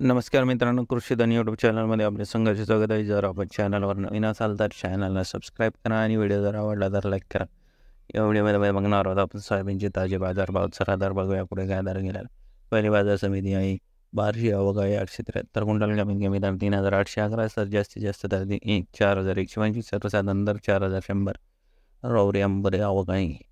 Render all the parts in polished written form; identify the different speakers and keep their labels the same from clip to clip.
Speaker 1: नमस्कार मित्रांनो, कृषीधन यूट्यूब चॅनलमध्ये आपले संघर्ष स्वागत आहे. जर आपण चॅनलवर नवीन असाल तर चॅनलला सबस्क्राईब करा आणि व्हिडिओ जर आवडला तर लाईक करा. या व्हिडिओमध्ये बघणार आहोत आपण सोयाबीनचे ताजे बाजारभाव. चला तर बघूया पुढे काय दर गेला. पहिली बाजार समिती आहे बार्शी आवक आहे 873 क्विंटल, कमीत कमी दर 3811, सर जास्तीत जास्त दर 4125, सर्वसाधारण दर 4100. रौरी अंबरे आवक आहे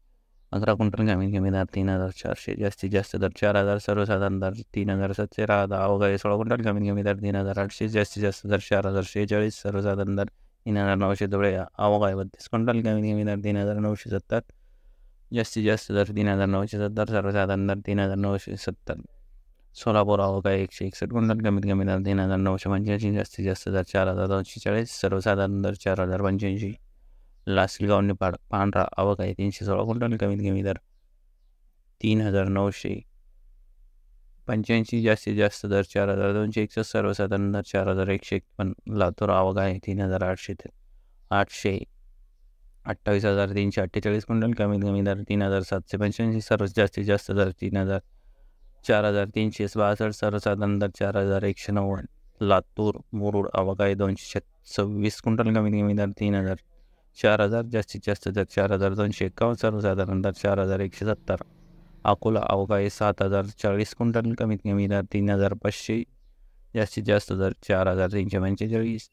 Speaker 1: 11 क्विंटल, कमीत कमी दर 3400, जास्तीत जास्त दर 4000, सर्वसाधारण दर 3700. राहता आवक आहे 16 क्विंटल, कमीत कमी दर 3800, जास्तीत जास्त दर 4046, सर्वसाधारण दर 3900. धुळे आवक आहे 32 क्विंटल, कमीत कमी दर 3970, जास्तीत जास्त दर 3970, सर्वसाधारण दर 3970. सोलापूर आवक आहे 161 क्विंटल, कमीत कमी दर 3985, जास्तीत जास्त दर 4240, सर्वसाधारण दर 4085. लासलगाव निफाड पांढरा आवक आहे 316 क्विंटल, कमीत कमी दर 3985, जास्तीत जास्त दर 4261, सर्वसाधारण दर 4151. लातूर आवक आहे 3800, 28,348 क्विंटल, कमीत कमी दर 3785, सर्वात जास्तीत जास्त दर 4362, सर्वसाधारण दर 4190. लातूर मुरुड आवक आहे 226 क्विंटल, कमीत कमी दर 4000, जास्तीत जास्त दर 4251, सर्वसाधारण दर 4170. अकोला आवक आहे 7040 क्विंटल, कमीत कमी दर 3500, जास्तीत जास्त दर 4345.